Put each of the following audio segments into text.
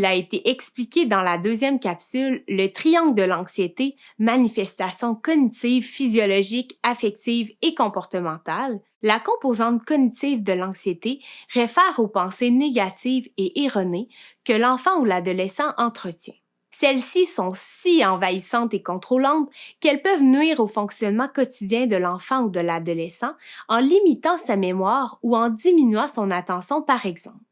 il a été expliqué dans la deuxième capsule, le triangle de l'anxiété, manifestations cognitives, physiologiques, affectives et comportementales, la composante cognitive de l'anxiété réfère aux pensées négatives et erronées que l'enfant ou l'adolescent entretient. Celles-ci sont si envahissantes et contrôlantes qu'elles peuvent nuire au fonctionnement quotidien de l'enfant ou de l'adolescent en limitant sa mémoire ou en diminuant son attention, par exemple.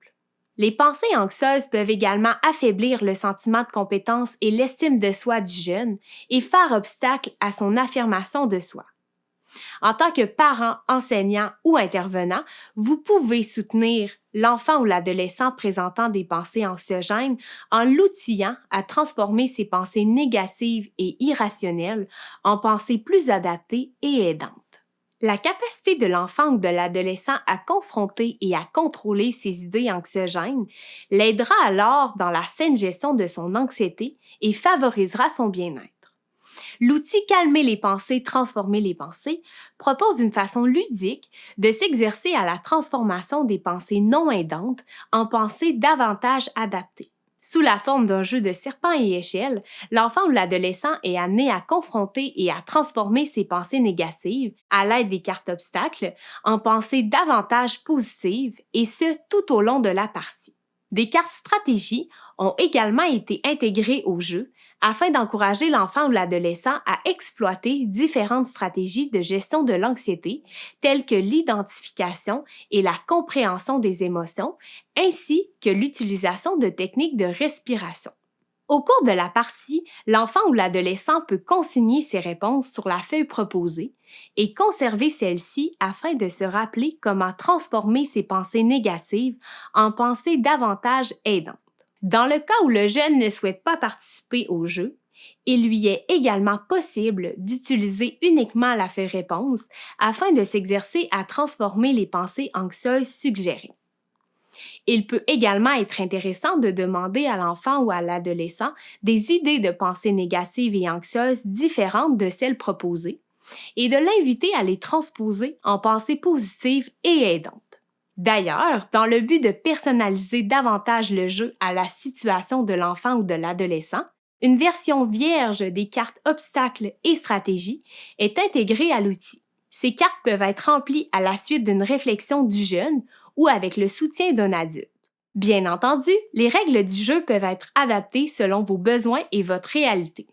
Les pensées anxieuses peuvent également affaiblir le sentiment de compétence et l'estime de soi du jeune et faire obstacle à son affirmation de soi. En tant que parent, enseignant ou intervenant, vous pouvez soutenir l'enfant ou l'adolescent présentant des pensées anxiogènes en l'outillant à transformer ses pensées négatives et irrationnelles en pensées plus adaptées et aidantes. La capacité de l'enfant ou de l'adolescent à confronter et à contrôler ses idées anxiogènes l'aidera alors dans la saine gestion de son anxiété et favorisera son bien-être. L'outil Calmer les pensées, transformer les pensées propose une façon ludique de s'exercer à la transformation des pensées non aidantes en pensées davantage adaptées. Sous la forme d'un jeu de serpent et échelle, l'enfant ou l'adolescent est amené à confronter et à transformer ses pensées négatives à l'aide des cartes obstacles en pensées davantage positives et ce tout au long de la partie. Des cartes stratégies ont également été intégrées au jeu afin d'encourager l'enfant ou l'adolescent à exploiter différentes stratégies de gestion de l'anxiété, telles que l'identification et la compréhension des émotions, ainsi que l'utilisation de techniques de respiration. Au cours de la partie, l'enfant ou l'adolescent peut consigner ses réponses sur la feuille proposée et conserver celle-ci afin de se rappeler comment transformer ses pensées négatives en pensées davantage aidantes. Dans le cas où le jeune ne souhaite pas participer au jeu, il lui est également possible d'utiliser uniquement la feuille réponse afin de s'exercer à transformer les pensées anxieuses suggérées. Il peut également être intéressant de demander à l'enfant ou à l'adolescent des idées de pensées négatives et anxieuses différentes de celles proposées et de l'inviter à les transposer en pensées positives et aidantes. D'ailleurs, dans le but de personnaliser davantage le jeu à la situation de l'enfant ou de l'adolescent, une version vierge des cartes obstacles et stratégies est intégrée à l'outil. Ces cartes peuvent être remplies à la suite d'une réflexion du jeune ou avec le soutien d'un adulte. Bien entendu, les règles du jeu peuvent être adaptées selon vos besoins et votre réalité.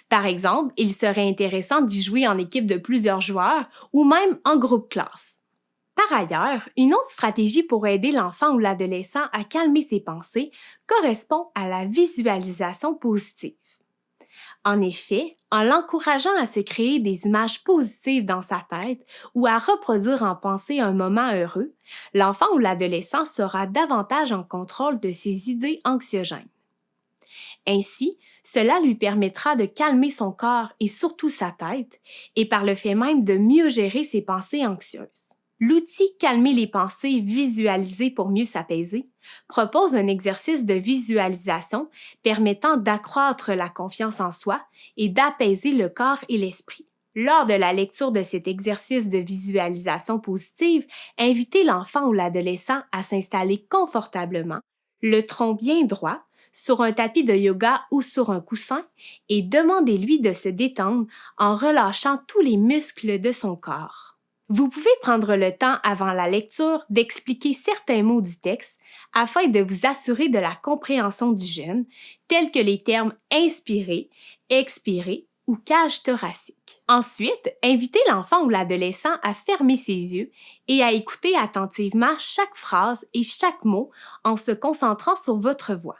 Par exemple, il serait intéressant d'y jouer en équipe de plusieurs joueurs ou même en groupe classe. Par ailleurs, une autre stratégie pour aider l'enfant ou l'adolescent à calmer ses pensées correspond à la visualisation positive. En effet, en l'encourageant à se créer des images positives dans sa tête ou à reproduire en pensée un moment heureux, l'enfant ou l'adolescent sera davantage en contrôle de ses idées anxiogènes. Ainsi, cela lui permettra de calmer son corps et surtout sa tête, et par le fait même de mieux gérer ses pensées anxieuses. L'outil Calmer les pensées, visualiser pour mieux s'apaiser propose un exercice de visualisation permettant d'accroître la confiance en soi et d'apaiser le corps et l'esprit. Lors de la lecture de cet exercice de visualisation positive, invitez l'enfant ou l'adolescent à s'installer confortablement, le tronc bien droit, sur un tapis de yoga ou sur un coussin et demandez-lui de se détendre en relâchant tous les muscles de son corps. Vous pouvez prendre le temps avant la lecture d'expliquer certains mots du texte afin de vous assurer de la compréhension du jeune, tels que les termes inspirer, expirer ou cage thoracique. Ensuite, invitez l'enfant ou l'adolescent à fermer ses yeux et à écouter attentivement chaque phrase et chaque mot en se concentrant sur votre voix.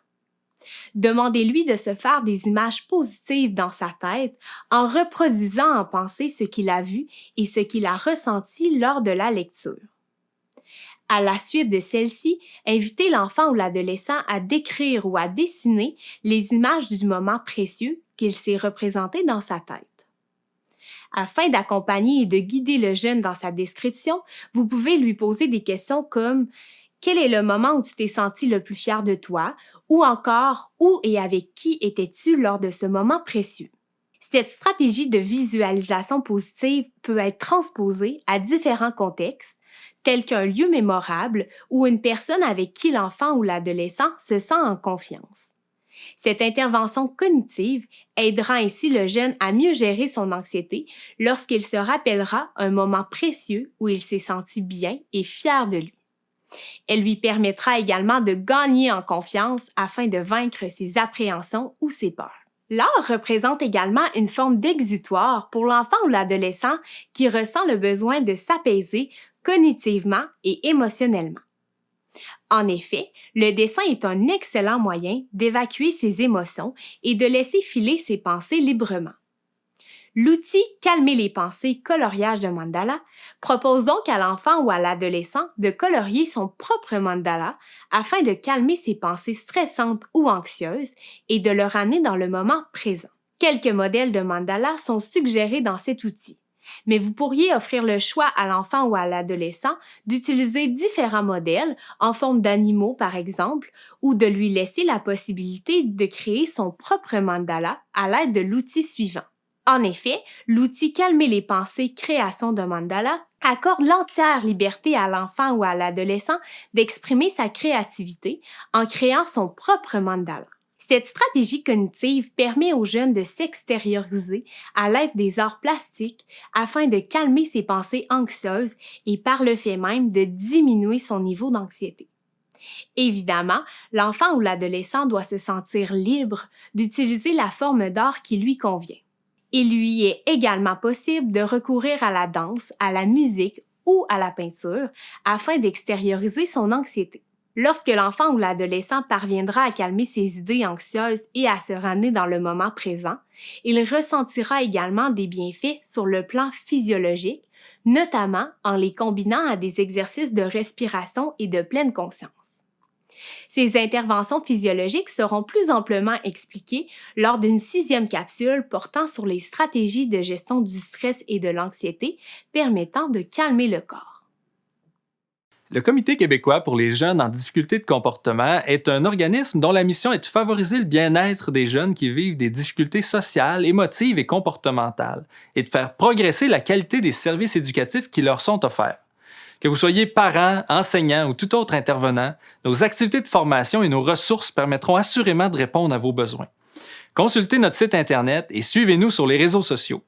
Demandez-lui de se faire des images positives dans sa tête en reproduisant en pensée ce qu'il a vu et ce qu'il a ressenti lors de la lecture. À la suite de celle-ci, invitez l'enfant ou l'adolescent à décrire ou à dessiner les images du moment précieux qu'il s'est représenté dans sa tête. Afin d'accompagner et de guider le jeune dans sa description, vous pouvez lui poser des questions comme quel est le moment où tu t'es senti le plus fier de toi? Ou encore, où et avec qui étais-tu lors de ce moment précieux? Cette stratégie de visualisation positive peut être transposée à différents contextes, tels qu'un lieu mémorable ou une personne avec qui l'enfant ou l'adolescent se sent en confiance. Cette intervention cognitive aidera ainsi le jeune à mieux gérer son anxiété lorsqu'il se rappellera un moment précieux où il s'est senti bien et fier de lui. Elle lui permettra également de gagner en confiance afin de vaincre ses appréhensions ou ses peurs. L'art représente également une forme d'exutoire pour l'enfant ou l'adolescent qui ressent le besoin de s'apaiser cognitivement et émotionnellement. En effet, le dessin est un excellent moyen d'évacuer ses émotions et de laisser filer ses pensées librement. L'outil Calmer les pensées coloriage de mandala propose donc à l'enfant ou à l'adolescent de colorier son propre mandala afin de calmer ses pensées stressantes ou anxieuses et de le ramener dans le moment présent. Quelques modèles de mandala sont suggérés dans cet outil, mais vous pourriez offrir le choix à l'enfant ou à l'adolescent d'utiliser différents modèles en forme d'animaux par exemple, ou de lui laisser la possibilité de créer son propre mandala à l'aide de l'outil suivant. En effet, l'outil Calmer les pensées création de mandala accorde l'entière liberté à l'enfant ou à l'adolescent d'exprimer sa créativité en créant son propre mandala. Cette stratégie cognitive permet aux jeunes de s'extérioriser à l'aide des arts plastiques afin de calmer ses pensées anxieuses et par le fait même de diminuer son niveau d'anxiété. Évidemment, l'enfant ou l'adolescent doit se sentir libre d'utiliser la forme d'art qui lui convient. Il lui est également possible de recourir à la danse, à la musique ou à la peinture afin d'extérioriser son anxiété. Lorsque l'enfant ou l'adolescent parviendra à calmer ses idées anxieuses et à se ramener dans le moment présent, il ressentira également des bienfaits sur le plan physiologique, notamment en les combinant à des exercices de respiration et de pleine conscience. Ces interventions physiologiques seront plus amplement expliquées lors d'une 6e capsule portant sur les stratégies de gestion du stress et de l'anxiété permettant de calmer le corps. Le Comité québécois pour les jeunes en difficulté de comportement est un organisme dont la mission est de favoriser le bien-être des jeunes qui vivent des difficultés sociales, émotives et comportementales et de faire progresser la qualité des services éducatifs qui leur sont offerts. Que vous soyez parents, enseignants ou tout autre intervenant, nos activités de formation et nos ressources permettront assurément de répondre à vos besoins. Consultez notre site Internet et suivez-nous sur les réseaux sociaux.